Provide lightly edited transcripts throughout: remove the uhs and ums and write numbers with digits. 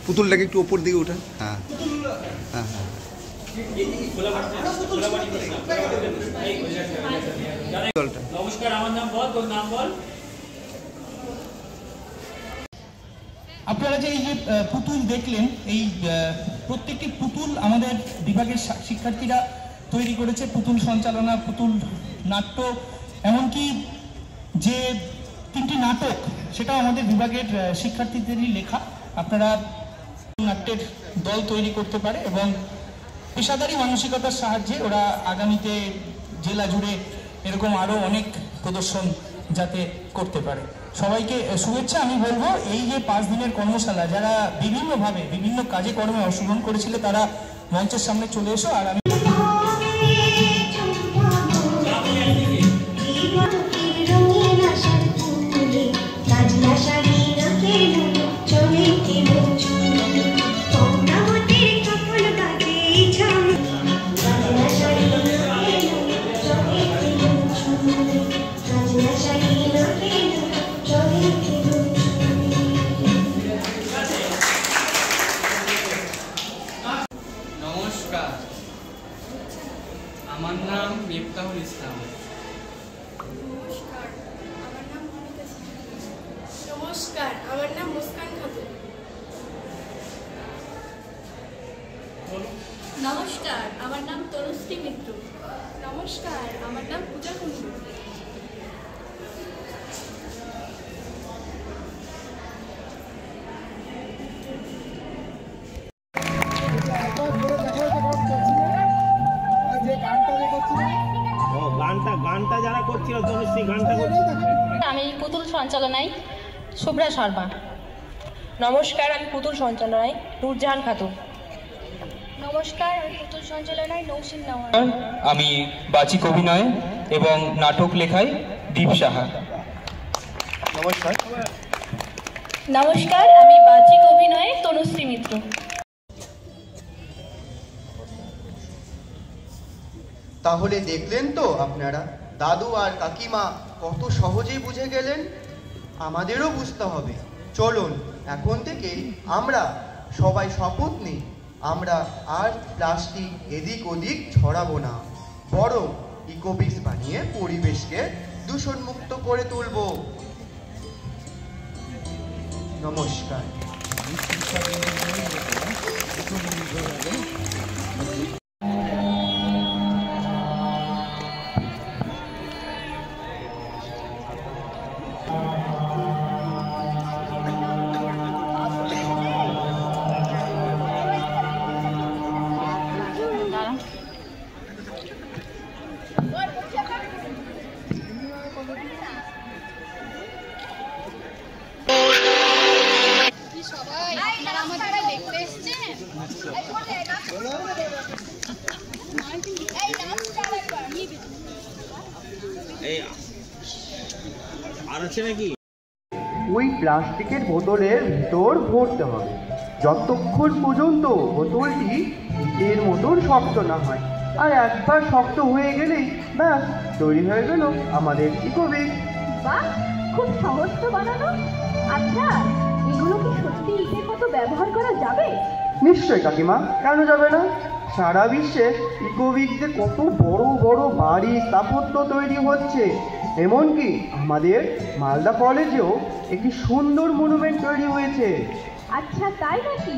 পুতুলটাকে একটু ওপর দিকে ওঠা। হ্যাঁ হ্যাঁ হ্যাঁ। নমস্কার, আমার নাম বল, তোর নাম বল। আপনারা যে এই যে পুতুল দেখলেন, এই প্রত্যেকটি পুতুল আমাদের বিভাগের শিক্ষার্থীরা তৈরি করেছে। পুতুল সঞ্চালনা, পুতুল নাট্য, এমনকি যে 3টি নাটক সেটাও আমাদের বিভাগের শিক্ষার্থীদেরই লেখা। আপনারা নাট্যের দল তৈরি করতে পারে এবং পেশাদারি মানসিকতার সাহায্যে ওরা আগামীতে জেলা জুড়ে এরকম আরও অনেক প্রদর্শন যাতে করতে পারে। সবাইকে শুভেচ্ছা। আমি বলবো এই যে 5 দিনের কর্মশালা, যারা বিভিন্নভাবে বিভিন্ন কাজে কর্মে অংশগ্রহণ করেছিল তারা মঞ্চের সামনে চলে এসো। আর আমি আমার নাম মিফতাহুল ইসলাম। নমস্কার, আমার নাম মনিকা সিদ্দিকী। নমস্কার, আমার নাম মুস্কান খাতুন। নমস্কার, আমার নাম তনুশ্রী মিত্র। নমস্কার, আমার নাম পূজা কুণ্ডু। গানটা যারা করছিল তনুশ্রী গানটা করছিল। আমি পুতুল সঞ্চালনায় শুভ্রা শর্মা। নমস্কার, আমি পুতুল সঞ্চালনায় নূরজাহান খাতুন। নমস্কার, আমি পুতুল সঞ্চালনায় নৌসিন নেওয়ার। আমি বাচিক অভিনয় এবং নাটক লেখায় দীপ সাহা। নমস্কার। নমস্কার, আমি বাচিক অভিনয়ে তনুশ্রী মিত্র। তাহলে দেখলেন তো আপনারা, দাদু আর কাকিমা কত সহজেই বুঝে গেলেন। আমাদেরও বুঝতে হবে। চলুন এখন থেকে আমরা সবাই শপথ নিই, আমরা আর প্লাস্টিক এদিক ওদিক ছড়াবো না, বরং ইকোবিক্স বানিয়ে পরিবেশকে দূষণমুক্ত করে তুলব। নমস্কার। ওই প্লাস্টিকের বোতলের ভিতর ভরতে হবে যতক্ষণ পর্যন্ত বোতলটি ইটের মতন শক্ত না হয়। আর একবার শক্ত হয়ে গেলেই ব্যাস তৈরি হয়ে গেল আমাদের ইকোবিক্স। বাহ, খুব সহজ তো বানানো। আচ্ছা, এগুলো কি সত্যি ইটের মতো ব্যবহার করা যাবে? নিশ্চয়ই কাকিমা, কেন যাবে না। সারা বিশ্বে ইকোবিক্সে কত বড় বড় বাড়ি, স্থাপত্য তৈরি হচ্ছে। এমনকি আমাদের মালদা কলেজেও একটি সুন্দর মনুমেন্ট তৈরি হয়েছে। আচ্ছা, তাই নাকি?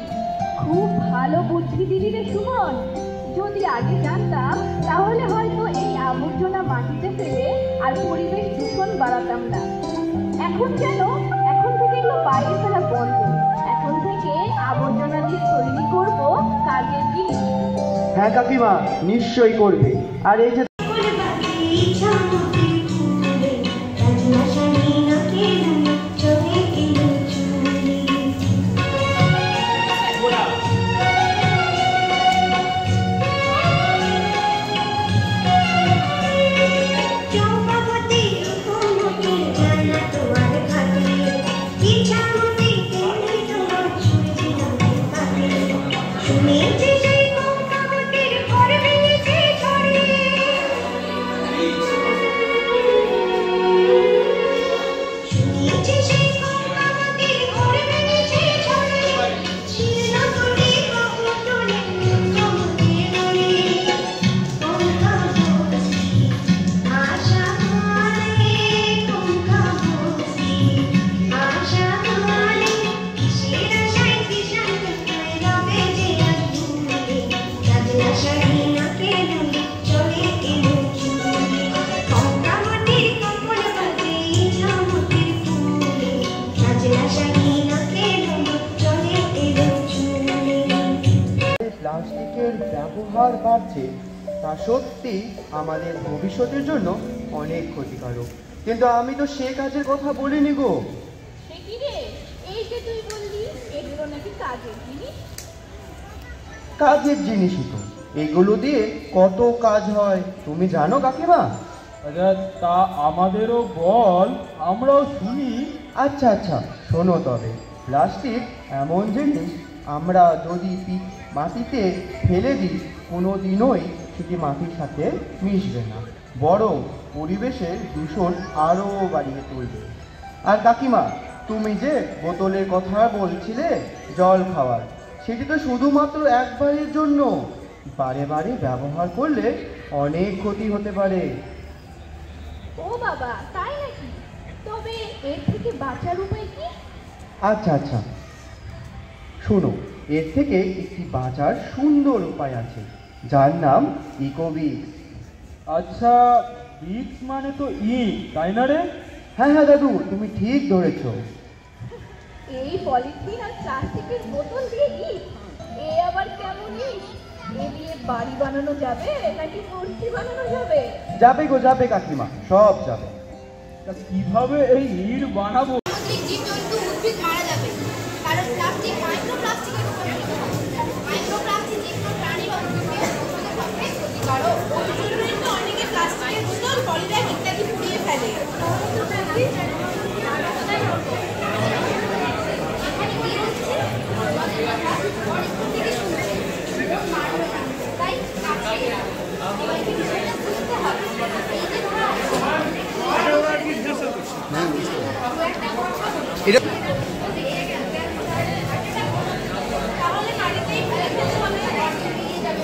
খুব ভালো বুদ্ধি দিলি রে সুমন। যদি আগে জানতাম তাহলে হয়তো এই আবর্জনা মাটিতে ফেলে আর পরিবেশ দূষণ বাড়াতাম না। এখন কেন? এখন থেকে এগুলো বাইরে ফেলা বন্ধ। এখন থেকে আবর্জনা দিয়ে তৈরি করব কাজের জিনিস। হ্যাঁ কাকিমা, নিশ্চয়ই করবে। আর এই যে ব্যবহার বাড়ছে তা সত্যি আমাদের ভবিষ্যতের জন্য অনেক ক্ষতিকারক। কিন্তু আমি তো সে কাজের কথা বলিনি গো। সে কি রে, এই যে তুই বললি এগুলো নাকি কাজের জিনিস? কাজের জিনিসই তো, এগুলো দিয়ে কত কাজ হয় তুমি জানো কাকিমা? তা আমাদেরও বল, আমরাও শুনি। আচ্ছা আচ্ছা শোনো তবে, প্লাস্টিক এমন জিনিস আমরা যদি মাটিতে ফেলে দিই কোনো দিনই সেটি মাটির সাথে মিশবে না, বরং পরিবেশের দূষণ আরও বাড়িয়ে তুলবে। আর কাকিমা, তুমি যে বোতলের কথা বলছিলে জল খাওয়ার, সেটি তো শুধুমাত্র একবারের জন্য, বারে বারে ব্যবহার করলে অনেক ক্ষতি হতে পারে। ও বাবা, তাই নাকি? তবে এর থেকে বাঁচার উপায় কি? আচ্ছা আচ্ছা শোনো, এর থেকে একটি বাঁচার সুন্দর উপায় আছে, যার নাম ইকোবিক্স। আচ্ছা, বিক্স মানে তো তাই না রে? হ্যাঁ হ্যাঁ দাদু, তুমি ঠিক ধরেছ। এই পলিথিন আর প্লাস্টিকের বোতল দিয়ে ইট, এ আবার কেমন ইট? এ দিয়ে বাড়ি বানানো যাবে নাকি মূর্তি বানানো যাবে? যাবে গো যাবে কাকিমা, সব যাবে। তা কিভাবে এই ইট বানাবো? জীবজন্তু উদ্ভিদ মারা যাবে, কারণ প্লাস্টিক মাইক্রোপ্লাস্টিকের উপর নির্ভর করে। মাইক্রোপ্লাস্টিক যে কোনো প্রাণী বা উদ্ভিদের পক্ষে ক্ষতিকারক। ওই জন্যই তো অনেকে প্লাস্টিকের বোতল, পলিব্যাগ ইত্যাদি পুড়িয়ে ফেলে। তাই সবাইকে বিষয়টা বুঝতে হবে। তাহলে মাটিতেই ফেলে দিতে হবে, বেরিয়ে যাবে।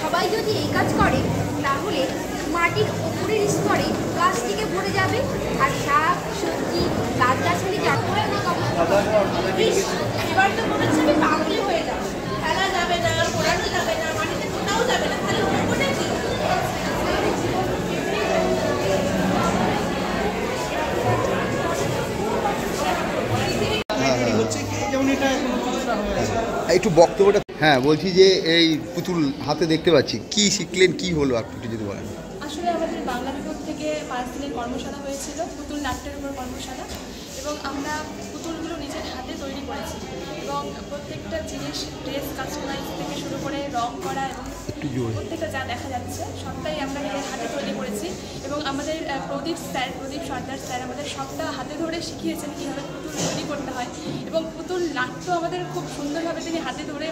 সবাই যদি এই কাজ করে তাহলে মাটির উপরের স্তরে প্লাস্টিকে ভরে যাবে, আর শাক সবজি গাছগাছালি এবার তো মনে হচ্ছে আমি পাগলি হয়ে যাবো। ফেলা যাবে না, পোড়ানো যাবে না, মাটিতে পোটাও যাবে না, তাহলে ওটা কি? একটু বক্তব্যটা। হ্যাঁ বলছি যে এই পুতুল হাতে দেখতে পাচ্ছি, কি শিখলেন, কি হলো একটু যদি বলেন। আসলে আমাদের বাংলা বিভাগ থেকে 5 দিনের কর্মশালা হয়েছিল, পুতুল নাট্যের উপর কর্মশালা, এবং আমরা পুতুলগুলো নিজের হাতে তৈরি করেছি এবং প্রত্যেকটা জিনিস, ড্রেস কাস্টমাইজ থেকে শুরু করে রং করা এবং প্রত্যেকটা যা দেখা যাচ্ছে সবটাই আমরা নিজের হাতে তৈরি করেছি। এবং আমাদের প্রদীপ সর্দার স্যার আমাদের সবটা হাতে ধরে শিখিয়েছেন কীভাবে পুতুল তৈরি করতে হয়, এবং পুতুল নাট্য আমাদের খুব সুন্দরভাবে তিনি হাতে ধরে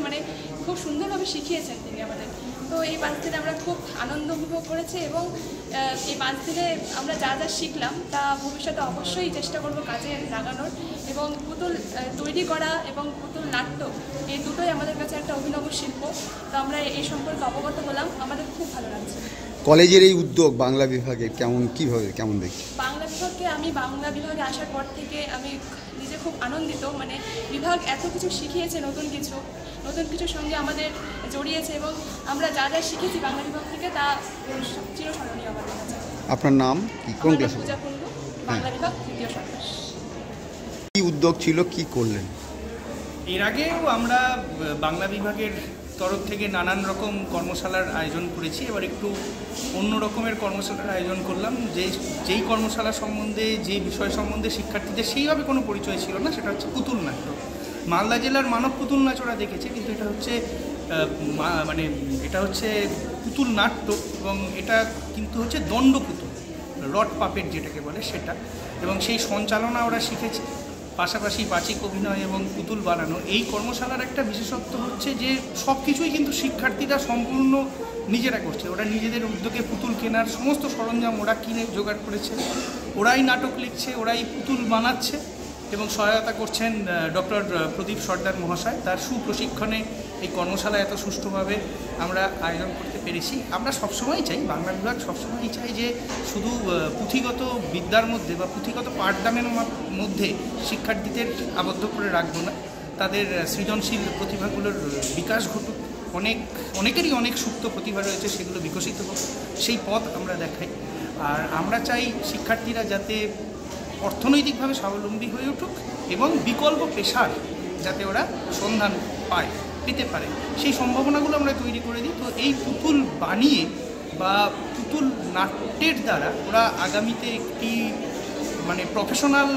খুব সুন্দরভাবে শিখিয়েছেন তিনি আমাদের। তো এই 5 দিনে আমরা খুব আনন্দ উপভোগ করেছি এবং এই 5 দিনে আমরা যা যা শিখলাম তা ভবিষ্যতে অবশ্যই চেষ্টা করব কাজে লাগানোর, এবং পুতুল তৈরি করা এবং পুতুল নাট্য এই দুটোই আমাদের কাছে একটা অভিনব শিল্প। তো আমরা এই সম্পর্কে অবগত হলাম, আমাদের খুব ভালো লাগছে। কলেজের এই উদ্যোগ বাংলা বিভাগে কেমন দেখছি? বাংলা বিভাগকে আমি বাংলা বিভাগে আসার পর থেকে আমি নিজে খুব আনন্দিত, বিভাগ এত কিছু শিখিয়েছে, নতুন কিছুর সঙ্গে আমাদের জড়িয়েছে, এবং আমরা যা যা শিখেছি বাংলা বিভাগ থেকে তা চিরস্মরণীয় আমাদের কাছে। আপনার নাম কি, কোন ক্লাসে? পূজা কুণ্ডু, বাংলা বিভাগ 3য় সন্ত্রাস। কি উদ্যোগ ছিল, কি করলেন? এর আগেও আমরা বাংলা বিভাগের তরফ থেকে নানান রকম কর্মশালার আয়োজন করেছি, এবার একটু অন্য রকমের কর্মশালার আয়োজন করলাম। যেই কর্মশালা সম্বন্ধে, যে বিষয় সম্বন্ধে শিক্ষার্থীদের সেইভাবে কোনো পরিচয় ছিল না, সেটা হচ্ছে পুতুল নাট্য। মালদা জেলার মানব পুতুল নাচ ওরা দেখেছে, কিন্তু এটা হচ্ছে পুতুল নাট্য, এবং এটা কিন্তু হচ্ছে দণ্ড পুতুল, রড পাপেট যেটাকে বলে সেটা, এবং সেই সঞ্চালনা ওরা শিখেছে। পাশাপাশি বাচিক অভিনয় এবং পুতুল বানানো। এই কর্মশালার একটা বিশেষত্ব হচ্ছে যে সব কিছুই কিন্তু শিক্ষার্থীরা সম্পূর্ণ নিজেরা করছে। ওরা নিজেদের উদ্যোগে পুতুল কেনার সমস্ত সরঞ্জাম ওরা কিনে জোগাড় করেছে, ওরাই নাটক লিখছে, ওরাই পুতুল বানাচ্ছে, এবং সহায়তা করছেন ডক্টর প্রদীপ সর্দার মহাশয়। তার সুপ্রশিক্ষণে এই কর্মশালা এত সুষ্ঠুভাবে আমরা আয়োজন করতে পেরেছি। আমরা সবসময়ই চাই, বাংলা বিভাগ সবসময়ই চাই যে শুধু পুঁথিগত বিদ্যার মধ্যে বা পুঁথিগত পাঠদানের মধ্যে শিক্ষার্থীদের আবদ্ধ করে রাখবো না, তাদের সৃজনশীল প্রতিভাগুলোর বিকাশ ঘটুক। অনেকেরই অনেক সুপ্ত প্রতিভা রয়েছে, সেগুলো বিকশিত হোক, সেই পথ আমরা দেখাই। আর আমরা চাই শিক্ষার্থীরা যাতে অর্থনৈতিকভাবে স্বাবলম্বী হয়ে উঠুক এবং বিকল্প পেশার যাতে ওরা সন্ধান পেতে পারে, সেই সম্ভাবনাগুলো আমরা তৈরি করে দিই। তো এই পুতুল বানিয়ে বা পুতুল নাট্যের দ্বারা ওরা আগামীতে একটি মানে প্রফেশনাল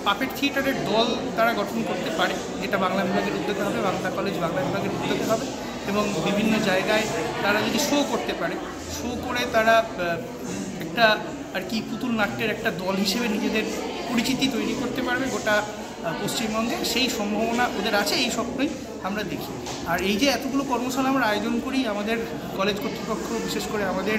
পাপেট থিয়েটারের দল তারা গঠন করতে পারে, যেটা বাংলা বিভাগের উদ্যোগে হবে, বাংলা কলেজ বাংলা বিভাগের উদ্যোগে হবে। এবং বিভিন্ন জায়গায় তারা যদি শো করতে পারে, শো করে তারা একটা আর কি পুতুল নাট্যের একটা দল হিসেবে নিজেদের পরিচিতি তৈরি করতে পারবে গোটা পশ্চিমবঙ্গে, সেই সম্ভাবনা ওদের আছে। এই স্বপ্নই আমরা দেখি। আর এই যে এতগুলো কর্মশালা আমরা আয়োজন করি, আমাদের কলেজ কর্তৃপক্ষ, বিশেষ করে আমাদের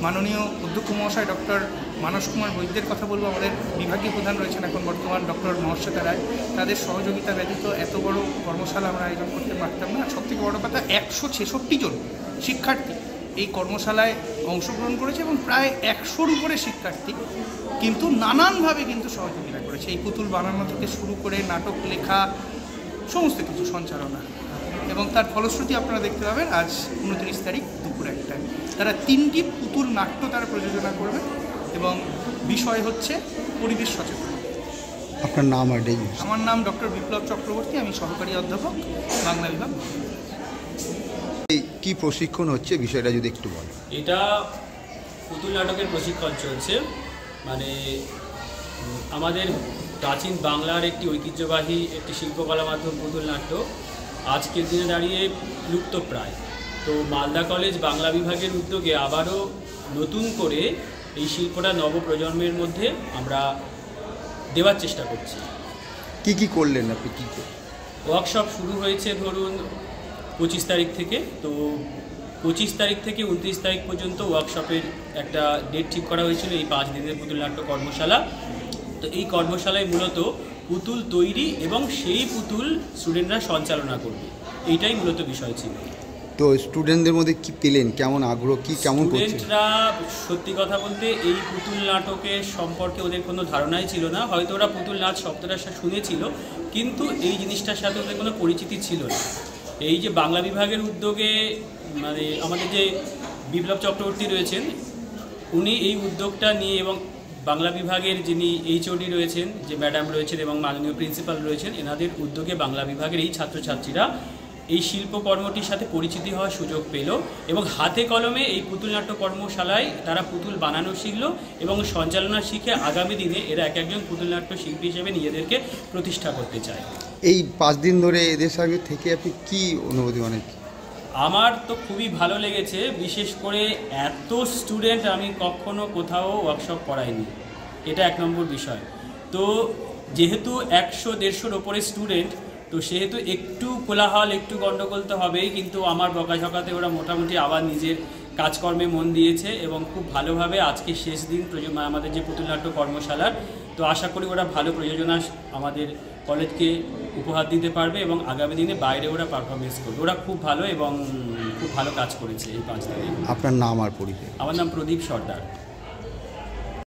মাননীয় অধ্যক্ষ মহাশয় ডক্টর মানস কুমার বৈদ্যের কথা বলবো, আমাদের বিভাগীয় প্রধান রয়েছেন এখন বর্তমান ডক্টর মহর্ষিতা রায়, তাদের সহযোগিতা ব্যতীত এত বড় কর্মশালা আমরা আয়োজন করতে পারতাম না। আর সবথেকে বড় কথা, 166 জন শিক্ষার্থী এই কর্মশালায় অংশগ্রহণ করেছে এবং প্রায় 100-র উপরে শিক্ষার্থী কিন্তু নানানভাবে কিন্তু সহযোগিতা করেছে। এই পুতুল বানানো থেকে শুরু করে নাটক লেখা, সমস্ত কিছু সঞ্চালনা, এবং তার ফলশ্রুতি আপনারা দেখতে পাবেন আজ 29 তারিখ দুপুর 1টায় তারা 3টি পুতুল নাট্য তারা প্রযোজনা করবে এবং বিষয় হচ্ছে পরিবেশ সচেতন। আপনার নাম আর ডেট? আমার নাম ডক্টর বিপ্লব চক্রবর্তী, আমি সহকারী অধ্যাপক, বাংলা বিভাগ। কি প্রশিক্ষণ হচ্ছে বিষয়টা যদি একটু বলেন। এটা পুতুল নাটকের প্রশিক্ষণ চলছে, মানে আমাদের প্রাচীন বাংলার একটি ঐতিহ্যবাহী একটি শিল্পকলা মাধ্যম পুতুল নাট্য আজকের দিনে দাঁড়িয়ে লুপ্তপ্রায়। তো মালদা কলেজ বাংলা বিভাগের উদ্যোগে আবারও নতুন করে এই শিল্পটা নবপ্রজন্মের মধ্যে আমরা দেওয়ার চেষ্টা করছি। কি করলেন আপনি? কী ওয়ার্কশপ শুরু হয়েছে ধরুন 25 তারিখ থেকে। তো 25 তারিখ থেকে 29 তারিখ পর্যন্ত ওয়ার্কশপের একটা ডেট ঠিক করা হয়েছিল, এই 5 দিনের পুতুল নাট্য কর্মশালা। তো এই কর্মশালায় মূলত পুতুল তৈরি এবং সেই পুতুল স্টুডেন্টরা সঞ্চালনা করবে, এইটাই মূলত বিষয় ছিল। তো স্টুডেন্টদের মধ্যে কি পেলেন, কেমন আগ্রহ, কি কেমন স্টুডেন্টরা সত্যি কথা বলতে এই পুতুল নাটকের সম্পর্কে ওদের কোনো ধারণাই ছিল না। হয়তো ওরা পুতুল নাচ শব্দটা শুনেছিল, কিন্তু এই জিনিসটার সাথে ওদের কোনো পরিচিতি ছিল না। এই যে বাংলা বিভাগের উদ্যোগে মানে আমাদের যে বিপ্লব চক্রবর্তী রয়েছেন, উনি এই উদ্যোগটা নিয়ে, এবং বাংলা বিভাগের যিনি এইচওডি রয়েছেন, যে ম্যাডাম রয়েছেন এবং মাননীয় প্রিন্সিপাল রয়েছেন, এনাদের উদ্যোগে বাংলা বিভাগের এই ছাত্রছাত্রীরা এই শিল্পকর্মটির সাথে পরিচিতি হওয়ার সুযোগ পেল এবং হাতে কলমে এই পুতুল নাট্য কর্মশালায় তারা পুতুল বানানো শিখল এবং সঞ্চালনা শিখে আগামী দিনে এরা এক একজন পুতুল নাট্য শিল্পী হিসেবে নিজেদেরকে প্রতিষ্ঠা করতে চায়। এই 5 দিন ধরে এদের সঙ্গে থেকে আপনি কি অনুভূতি? অনেক আমার তো খুবই ভালো লেগেছে, বিশেষ করে এত স্টুডেন্ট আমি কখনো কোথাও ওয়ার্কশপ করাইনি, এটা 1 নম্বর বিষয়। তো যেহেতু 100-150-র ওপরে স্টুডেন্ট, তো সেহেতু একটু কোলাহল, একটু গণ্ডগোল তো হবেই, কিন্তু আমার বকাঝকাতে ওরা মোটামুটি আবার নিজের কাজকর্মে মন দিয়েছে এবং খুব ভালোভাবে আজকে শেষ দিন আমাদের যে পুতুল নাট্য কর্মশালার। তো আশা করি ওরা ভালো প্রযোজনা আমাদের কলেজকে উপহার দিতে পারবে এবং আগামী দিনে বাইরে ওরা পারফরমেন্স করবে। ওরা খুব ভালো এবং খুব ভালো কাজ করেছে এই 5 দিনে। আপনার নাম আর পরিচয়? আমার নাম প্রদীপ সর্দার।